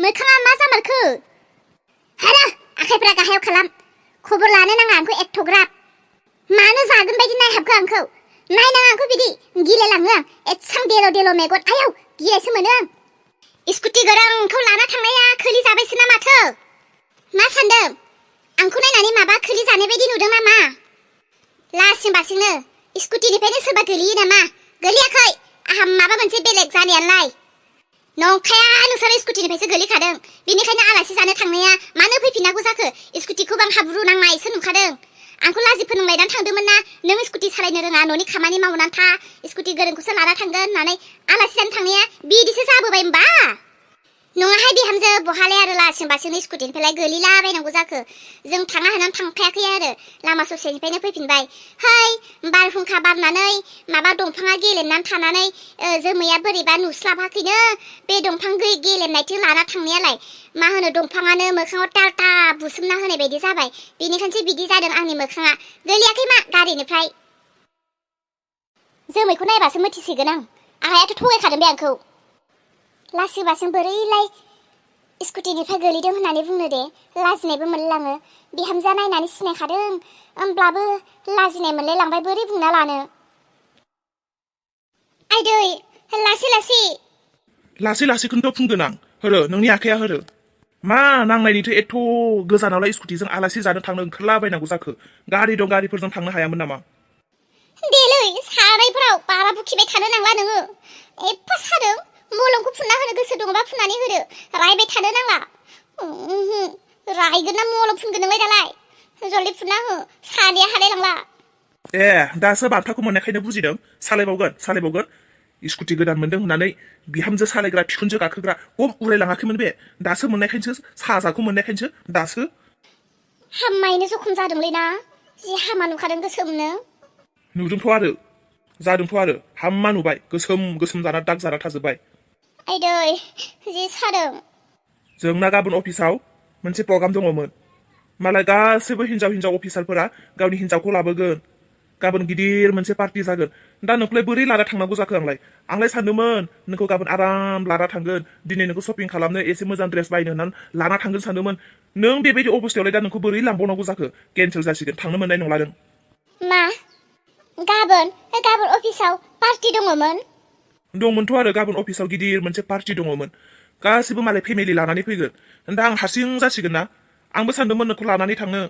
मोखाङा मा जामारखो? हारा आखाइफ्रा गाहायाव खालाम। खबर लानो नाङा आंखौ एथ'ग्राब। मानो जागोन बायदि नायहाबखो आंखौ? नायनाङा आंखौ बिदि गिलायलाङो आं। एसां देल' मेगन आयौ गिलायसो मोनो आं। स्कुटि गोरांखौ लाना थांनाया खोलि जाबायसो ना माथो? मा सानदों? आंखौ नायनानै माबा खोलि जानाय बायदि नुदों नामा? लासिं बासिंनो स्कुटिनिफ्रायनो सोरबा गोलैयो नामा? गोलैयाखै। आहा माबा मोनसे बेलेग जानायालाय। नंखाया नोंसोर स्कुटिनिफ्रायसो गोलैखादों। बेनिखायनो आलासि जानो थांनाया मानो फैफिनांगौ जाखो? स्कुटिखौ आं हाब्रु नांनायसो नुखादों। आंखौ लाजि फोनांलायनानै थांदोंमोन ना नों स्कुटि सालायनो रोङा न'नि खामानि मावनानै था स्कुटि गोरोंखौसो लाना थांगोन होननानै आलासि जानो थांनाया बिदिसो जाबोबाय होमबा? नङाहाय बिहामजो बहालाय आरो लासिं बासिंनो स्कुटिनिफ्राय गोलैलाबायनांगौ जाखो? जों थाङा होननानै थांखायाखै आरो लामा ससेनिफ्रायनो फैफिनबाय। है बारहुंखा बारनानै माबा दंफाङा गेलेमनानै थानानै जोमैया बोरैबा नुस्लाबाखैनो बे दंफां गेलेमनायथिं लाना थांनायालाय मा होनो दंफाङानो मोखाङाव टालटा बुसोमना होनाय बायदि जाबाय। बेनिखायनोसो बिदि जादों आंनि मोखाङा। गोलैयाखै मा गारिनिफ्राय? जोमैखौ नायबासो मिथिसिगोन आं। आहायाथ' थगायखादों बे आंखौ। लासिं बासिं बोरैलाय स्कुटिनिफ्राय गोलैदों होननानै बुंनो दे। लाजिनायबो मोनलाङो। बिहामजोआ नायनानै सिनायखादों होमब्लाबो लाजिनाय मोनलायलांबाय बोरै बुंना लानो। आइदै लासै लासैखौनोथ' बुंदों आं। होरो नोंनि आखाइया होरो। मा नांनायनिथो एथ' गोजानावलाय स्कुटिजों आलासि जानो थांनो ओंखारलाबायनांगौ जाखो? गारि दं गारिफोरजों थांनो हायामोन नामा? देलै सारायफोराव बारा बुखिबाय थानो नांला नोङो। एफा सादों मलमखौ फुनना होनो गोसो दङबा फुननानै होदो। रायबाय थानो नांला। रायगोन ना मलम फुनगोन नोंलाय दालाय? जल्दि फुनना हो सानाया हालायलांला। ए दासो बान्थाखौ मोननायखायनो बुजिदों। सालायबावगोन। स्कुटि गोदान मोनदों होननानै बिहामजो सालायग्रा बिखुनजो गाखोग्रा खम उरायलाङाखैमोन बे। दासो मोननायखायसो साजाखौ मोननायखायसो दासो। हामायैनो जखम जादोंलै ना? जि हामा नुखादों गोसोमनो। नुदोंथ' आरो जादोंथ' आरो हामा नुबाय। गोसोम जाना दाग जाना थाजोब्बाय। आइदै जि सादों। जोंना गाबोन अफिसाव मोनसे प्रग्राम दङमोन। मालाय गासैबो हिनजाव अफिसारफोरा गावनि हिनजावखौ लाबोगोन। गाबोन गिदिर मोनसे पार्टि जागोन। दा नोंखौलाय बोरै लाना थांनांगौ जाखो आंलाय सानदोंमोन नोंखौ गाबोन आराम लाना थांगोन। दिनै नोंखौ शपिं खालामनो एसे मोजां ड्रेस बायनो होननानै लाना थांगोन सानदोंमोन। नों बेबायदि अबस्थायावलाय दा नोंखौ बोरै लांबावनांगौ जाखो? केन्सेल जासिगोन। थांनो मोननाय नंला नों। मा? गाबोन अफिसाव पार्टि दङमोन? दंमोनथ' आरो गाबोन अफिसाव गिदिर मोनसे पार्टि दङमोन। गासिबो मालाय फेमिलि लानानै फैगोन। दा आं हारसिं जासिगोन ना? आंबो सानदोंमोन नोंखौ लानानै थांनो।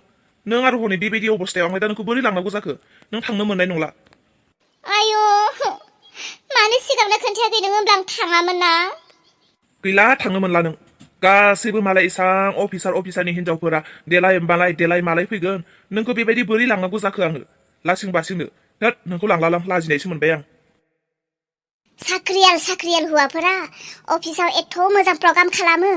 नों आरो हनै बेबायदि अबस्थायाव आंलाय दा नोंखौ बोरै लांनांगौ जाखो? नों थांनो मोननाय नंला। आयु मानो सिगांनो खोन्थायाखै नों? होनब्ला आं थाङामोन ना? गैला थांनो मोनला नों। गासैबो मालाय इसां अफिसारनि हिनजावफोरा देलाय मालाय फैगोन। नोंखौ बेबायदि बोरै लांनांगौ जाखो आङो? लासिं बासिंनो होद नोंखौ लांलालां लाजिनायसो मोनबाय आं। साख्रियाल हौवाफोरा अफिसाव एथ' मोजां प्रग्राम खालामो।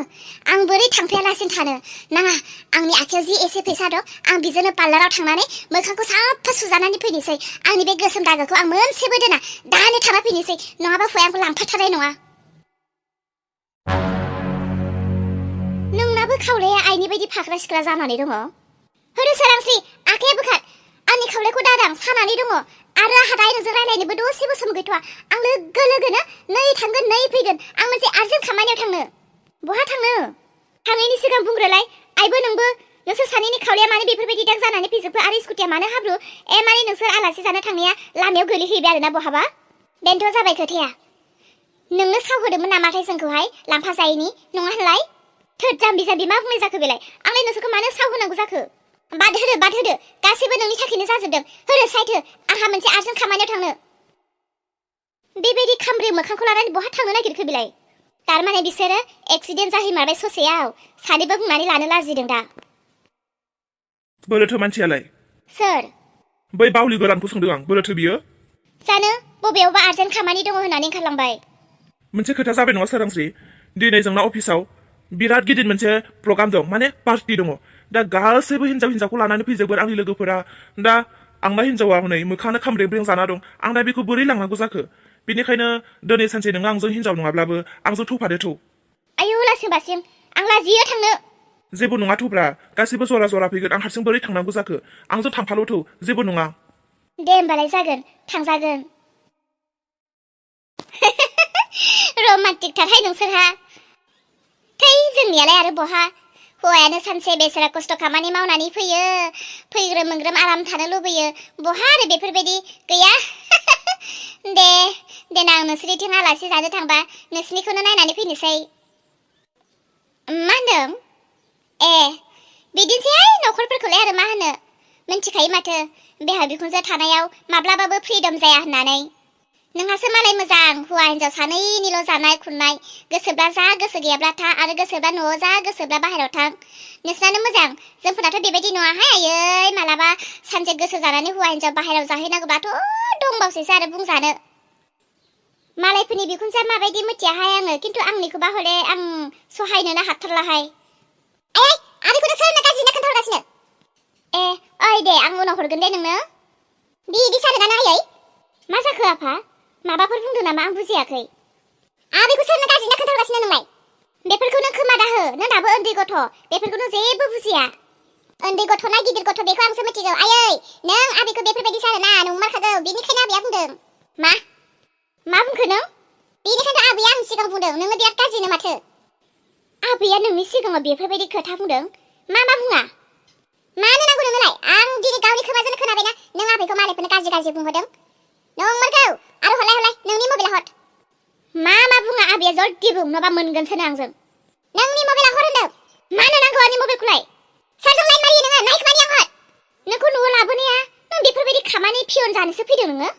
आं बोरै थांफायालासिनो थानो? नाङा आंनि आखायाव जि एसे फैसा दं आं बिजोंनो पार्लाराव थांनानै मोखांखौ साफा सुजानानै फैनोसै। आंनि बे गोसोम दागोखौ आं मोनसेबो दोना दानो थाना फैनोसै। नङाबा हौवाया आंखौ लांफाथारनाय नङा। नोंनाबो खावलाया आइनि बायदि फाख्रा सिख्रा जानानै दङ। होदो सोरांस्रि आखाइया बोखार। आंनि खावलायखौ दादां सानानै दङ। आरो आंहा दायो नोंजों रायलायनोबो दसेबो सम गैथ'वा। आं लोगोनो नै थांगोन नै फैगोन। आं मोनसे आर्जेन्ट खामानियाव थांनो। बहा थांनो? थांनायनि सिगां बुंग्रोलाय। आइबो नोंबो नोंसोर सानैनि खावलाया मानो बेफोरबायदि दाग जानानै फैजोबखो आरो स्कुटिया मानो हाब्रु? माने नोंसोर आलासि जानो थांनाया लामायाव गोलैहैबाय आरोना बहाबा? बेनोथ' जाबाय खोथाया। नोंनो सावहोदोंमोन नामाथाय जोंखौहाय लांफा जायैनि नङा होनलाय? थोद जाम्बि मा बुंनाय जाखो बेलाय? आंलाय नोंसोरखौ मानो सावहोनांगौ जाखो? बाद होदो गासैबो नोंनि थाखायनो जाजोबदों। होदो साइड हो। आंहा मोनसे आर्जेन्ट खामानियाव थांनो। बेबायदि खामब्रे मोखांखौ लानानै बहा थांनो नागिरखो बेलाय? थारमाने बिसोरो एक्सिडेन्ट जाहैमारबाय ससेयाव। सानैबो बुंनानै लानो लाजिदों दा। बोरोथो मानसियालाय? सोर? बै बावलि गोरानखौ सोंदों आं। बोरोथो बियो? जानो बबेयावबा आर्जेन्ट खामानि दङ होननानै ओंखारलांबाय। मोनसे खोथा जाबाय नङा सोरांस्रि? दिनै जोंना अफिसाव बिराद गिदिर मोनसे प्रग्राम दं, माने पार्टि दङ। दा गासैबो हिनजावखौ लानानै फैजोबगोन आंनि लोगोफोरा। दा आंना हिनजावा हनै मोखाङानो खामब्रें जाना दं। आं दा बेखौ बोरै लांनांगौ जाखो? बेनिखायनो दिनै सानसे नोङो आंजों हिनजाव नङाब्लाबो आंजों थौफादो थौ। आयु लासिं बासिं आं लाजियो थांनो। जेबो नङा थौब्रा, गासिबो जरा फैगोन। आं हारसिं बोरै थांनांगौ जाखो? आंजों थांफाल' थौ, जेबो नङा। दे होमबालाय जागोन, थांजागोन। रमान्टिक थारहाय नोंसोरहा। थै जोंनियालाय आरो बहा हौवायानो सानसे बेसेरा खस्थ' खामानि मावनानै फैयो फैग्रोम मोनग्रोम आराम थानो लुबैयो बहा आरो बेफोरबायदि गैया दे देनां नोंसोरनिथिं आलासि जानो थांबा नोंसोरनिखौनो नायनानै फैनोसै मा होनदों ए बिदिनोसैहाय न'खरफोरखौलाय आरो मा होनो मिन्थिखायो माथो बिहा बिखुनजो थानायाव माब्लाबाबो फ्रिदम जाया होननानै नोंहासो मालाय मोजां हौवा हिन्जाव सानैनिल' जानाय खुननाय गोसोब्ला जा गोसो गैयाब्ला था आरो गोसोब्ला न'आव जा गोसोब्ला बाहेरायाव थां नोंसोरानो मोजां जोंफोराथ' बेबायदि नङाहाय आयै मालाबा सानसे गोसो जानानै हौवा हिन्जाव बाहेरायाव जाहैनांगौबाथ' दंबावसैसो आरो बुंजानो मालायफोरनि बिखुनजोआ माबायदि मिथियाहाय आङो खिन्थु आंनिखौबा हले आं सहायनोनो हाथारलाहाय ए आंनिखौनो सोरनो गाज्रि खोन्थाहरगासिनो ए ओइ दे आं उनाव हरगोन दे नोंनो बिदि सानोना आयै मा जाखो आफा माबाफोर बुंदों नामा आं बुजियाखै बेखौ सोरनो गाज्रि खोन्थाहरगासिनो नोंलाय बेफोरखौ नों खोमा दाहो नों दाबो उन्दै गथ' बेफोरखौ नों जेबो बुजिया उन्दै गथ'ना गिदिर गथ' बेखौ आंसो मिथिगौ आयै नों आबैखौ बेफोरबायदि सानोना नंमारखागौ बेनिखायनो आबैया बुंदों मा बुंखो नों बेनिखायनो आबैया आंनि सिगां बुंदों नोङो बिराद गाज्रिनो माथो आबैया नोंनि सिगाङाव बेफोरबायदि खोथा बुंदों मा बुङा मानो नांगौ नोंनोलाय आं दिनै गावनि खोमाजोंनो खोनाबायना नों आबैखौ मालायफोरनो गाज्रि बुंहरदों नंमारगौ आरो हरलाय नोंनि मबाइलाव हर मा बुङा आबैया जल्दि बुं नङाबा मोनगोनसोनो आंजों नोंनि मबाइलाव हर होनदों मानो नांगौ आंनि मबाइलखौलाय सोरजों लाइन मारियो नोङो नायखोमानि आं हर नोंखौ न'आव लाबोनाया नों बेफोरबायदि खामानि पियन जानोसो फैदों नोङो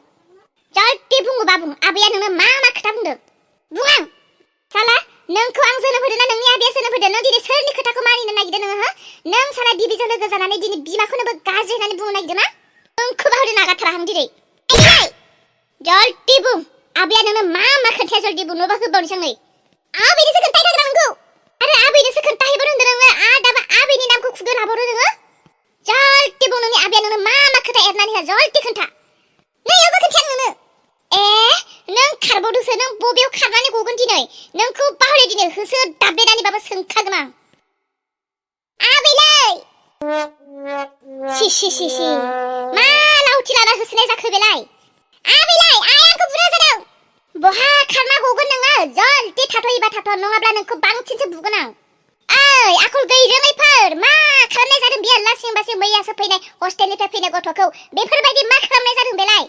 जल्दि बुङोबा बुं आबैया नोंनो मा खोथा बुंदों बुं आं साला नोंखौ आं जोनोम होदों ना नोंनि आबैया जोनोम होदों नों दिनै सोरनि खोथाखौ मानिनो नागिरदों नोङो हो नों साला बिबिजों लोगो जानानै दिनै बिमाखौनोबो गाज्रि होननानै बुंनो नागिरदों ना नोंखौबा होदो नागारथाराहां दिनै जल्दि बुं आबैया नोंनो मा खोन्थाया जल्दि बुं नङाबा होबावनोसै आं नै आबैनोसो खोन्थाहैनांगौ नोंखौ आरो आबैनोसो खोन्थाहैबावनो होनदों नोङो दाबा आबैनि नामखौ खुगायाव लाबावदो नोङो जल्दि बुं नोंनि आबैया नोंनो मा खोथा एरनानै होआ जल्दि खोन्था नैयावबो खोन्थाया नोंनो नों खारबावदोंसो नों बबेयाव खारनानै गगोन दिनै नोंखौ बाहरे दिनै होसो दाबेनानैबाबो सोंखागोन आं आबैलै सि मा लावथि लाना होसोनाय जाखो बेलाय आबैलाय आइ आंखौ बुनो जादों बहा खारना गगोन नोङो जल्दि थाथ'योबा थाथ' नङाब्ला नोंखौ बांसिनसो बुगोन आं ओइ आखल गैरोङैफोर मा खालामनाय जादों बियो लासिं बासिं मैयासो फैनाय हस्टेलनिफ्राय फैनाय गथ'खौ बेफोरबायदि मा खालामनाय जादों बेलाय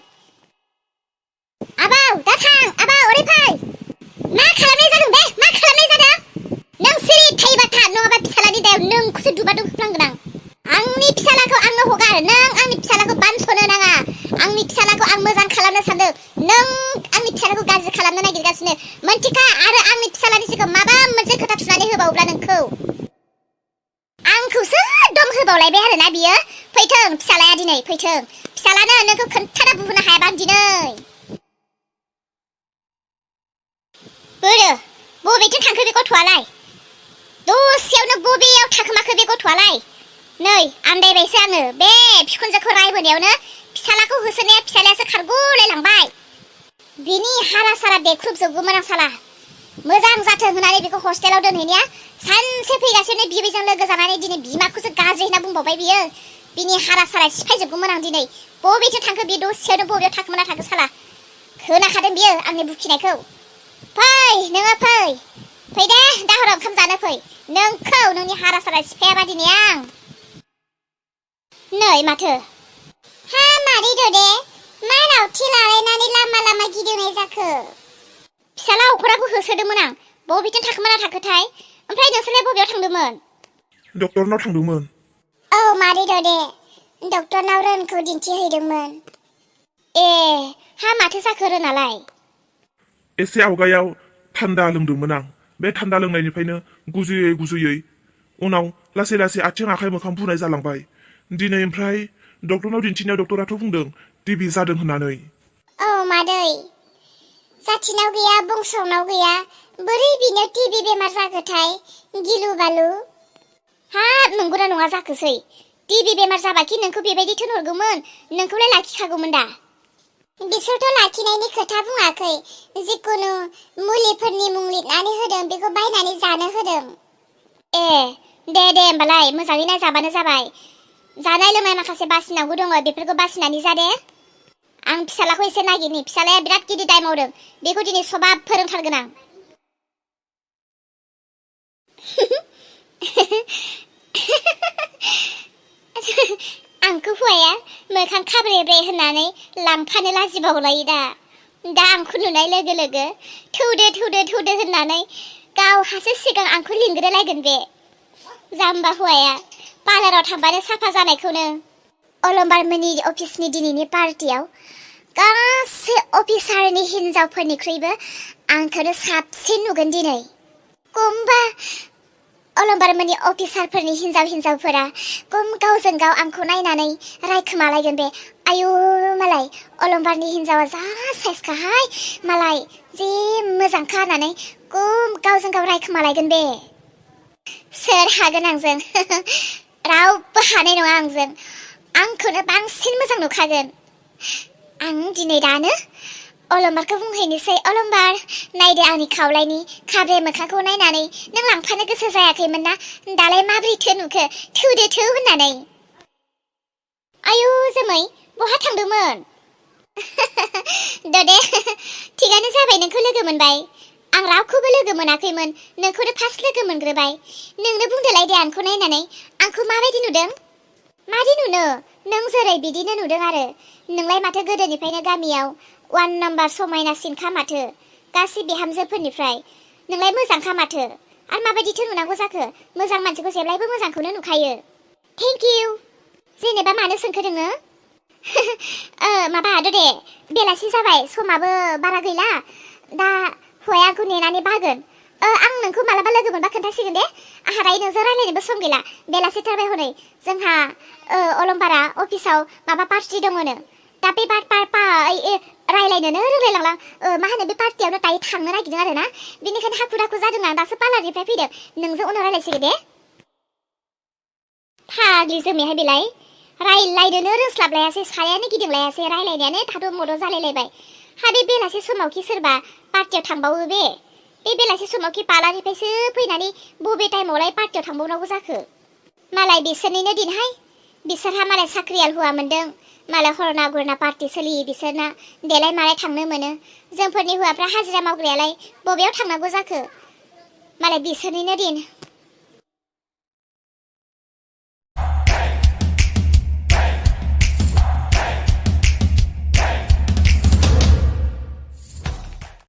आबाव दा थां आबाव ओरै फै मा खालामनाय जादों बे मा खालामनाय जादों नों सिरि थायोबा था नङाबा फिसालानि दायाव नोंखौसो दुबादुब होफ्लांगोन आं आंनि फिसालाखौ आंनो हगार नों आंनि फिसालाखौ बानस'नो नाङा आंनि फिसालाखौ आं मोजां खालामनो सानदों नों आंनि फिसालाखौ गाज्रि खालामनो नागिरगासिनो मोनथिखा आरो आंनि फिसालानि सिगाङाव माबा मोनसे खोथा थुनानै होबावब्ला नोंखौ आंखौसो दम होबावलायबाय आरोना बियो फैथों फिसालाया दिनै फैथों फिसालानो नोंखौ खोन्थाना बुहोनो हायाबा आं दिनै बोरो बबेथिं थांखो बे गथ'आलाय दसेयावनो बबेयाव थाखोमाखो बे गथ'आलाय नै आन्दायबायसो आङो बे बिखुनजोखौ रायबोनायावनो फिसालाखौ होसोनाया फिसालायासो खारग'लायलांबाय बिनि हारा सारा देख्रुबजोबगौमोन आं साला मोजां जाथों होननानै बेखौ हस्टेलाव दोनहैनाया सानसे फैगासिनो बिबैजों लोगो जानानै दिनै बिमाखौसो गाज्रि होनना बुंबावबाय बियो बिनि हारा सारा सिफायजोबगौमोन आं दिनै बबेथिं थांखो बे दसेयावनो बबेयाव थाखोमाना थाखो साला खोनाखादों बियो आंनि बुखिनायखौ फै नोङो फै दे दाहराव ओंखाम जानो फै नोंखौ नोंनि हारा सारा सिफायाबा दिनै आं नै माथो हा मादै ददे मा लावथि लालायनानै लामा लामा गिदिंनाय जाखो फिसाला अखराखौ होसोदोंमोन आं बबेथिं थाखोमाना थाखोथाय ओमफ्राय नोंसोरलाय बबेयाव थांदोंमोन डक्टरनाव थांदोंमोन औ मादै ददे डक्टरनाव रोनखौ दिन्थिहैदोंमोन ए हा माथो जाखो रोनालाय एसे आवगायाव थान्दा लोंदोंमोन आं बे थान्दा लोंनायनिफ्रायनो गुजुयै उनाव लासै लासै आथिं आखाइ मोखां बुनाय जालांबाय दिनै ओमफ्राय डक्टरनाव दिन्थिनायाव डक्टराथ' बुंदों टिबि जादों होननानै औ मादै जाथिनाव गैया बंस'नाव गैया बोरै बिनो टिबि बेमार जागोथाय गिलु बालु हाब नंगौना नङा जाखोसै टिबि बेमार जाबाखि नोंखौ बेबायदि थोनहरगौमोन नोंखौलाय लाखिखागौमोन दा बिसोरथ' लाखिनायनि खोथा बुङाखै जिखुनु मुलिफोरनि मुं लिरनानै होदों बेखौ बायनानै जानो होदों ए दे होमबालाय मोजाङै नायजाबानो जाबाय जानाय लोंनाय माखासे बासिनांगौ दङ बेफोरखौ बासिनानै जा दे आं फिसालाखौ एसे नागिरनि फिसालाया बिराद गिदिर दाय मावदों बेखौ दिनै सबाब फोरोंथारगोन आं आंखौ हौवाया मोखां खाब्रे-ब्रे होननानै लांफानो लाजिबावलायो दा आंखौ नुनाय लोगो लोगो थौदो होननानै गावहासो सिगां आंखौ लिंग्रोलायगोन बे जाम्बा हौवाया पार्लाराव थांबानो साफा जानायखौनो। अलंबारमोननि अफिसनि दिनैनि पार्टियाव गासै अफिसारनि हिनजावफोरनिख्रुइबो आंखौनो साबसिन नुगोन दिनै। गमबा अलंबारमोननि अफिसारफोरनि हिनजावफोरा गावजों गाव आंखौ नायनानै रायखोमालायगोन बे। आयु मालाय अलंबारनि हिनजावा जा साइसखाहाय मालाय जि मोजांखा होननानै गावजों गाव रायखोमालायगोन बे। सोर हागोन आंजों? रावबो हानाय नङा आंजों। आंखौनो बांसिन मोजां नुखागोन। आं दिनै दानो अलंबारखौ बुंहैनोसै, अलंबार नायदो आंनि खावलायनि खाब्रे मोखांखौ नायनानै नों लांफानो गोसो जायाखैमोन ना, दालाय माब्रैथो नुखो थौ होननानै। आयु जोमै बहा थांदोंमोन? ददे थिगानो जाबाय नोंखौ लोगो मोनबाय। आं रावखौबो लोगो मोनाखैमोन, नोंखौनो फार्स्ट लोगो मोनग्रोबाय। नोंनो बुंदोलाय दे आंखौ नायनानै आंखौ माबायदि नुदों? मादि नुनो? नों जेरै बिदिनो नुदों आरो। नोंलाय माथो गोदोनिफ्रायनो गामियाव 1 नाम्बार समायनासिनखा माथो गासै बिहामजोफोरनिफ्राय। नोंलाय मोजांखा माथो। आरो माबायदिथो नुनांगौ जाखो? मोजां मानसिखौ जेब्लायबो मोजांखौनो नुखायो। Thank you. जेनेबा मानो सोंखो नोङो? माबा दे बेलासि जाबाय, समाबो बारा गैला। दा हौवाया आंखौ नेनानै बागोन। आं नोंखौ मालाबा लोगो मोनबा खोन्थासिगोन दे। आंहा दायो नोंजों रायलायनोबो सम गैला। बेलासिथारबाय हनै जोंहा अलंबारा अफिसाव माबा पार्टि दङनो। दा बे रायलायनोनो रोंलायलांला। मा होनो बे पार्टियावनो दायो थांनो नागिरदों आरो ना। बेनिखायनो हाखु दाखु जादों आं। दासो पार्लारनिफ्राय फैदों। नोंजों उनाव रायलायसिगोन दे। फाग्लि जोमैहाय बेलाय रायलायनोनो रोंस्लाबलायासै, सायानो गिदिंलायासै, रायलायनायानो थाद' मद' जालायलायबाय। हा बे बेलासि समावखि सोरबा पार्टियाव थांबावो बे बेलासि समावखि पार्लारनिफ्रायसो फैनानै बबे टाइमावलाय पार्टियाव थांबावनांगौ जाखो? मालाय बिसोरनिनो दिनहाय। बिसोरहा मालाय साख्रियाल हौवा मोनदों, मालाय हरना गुरना पार्टि सोलियो बिसोरना। देलाय मालाय थांनो मोनो। जोंफोरनि हौवाफ्रा हाजिरा मावग्रायालाय बबेयाव थांनांगौ जाखो? मालाय बिसोरनिनो दिन।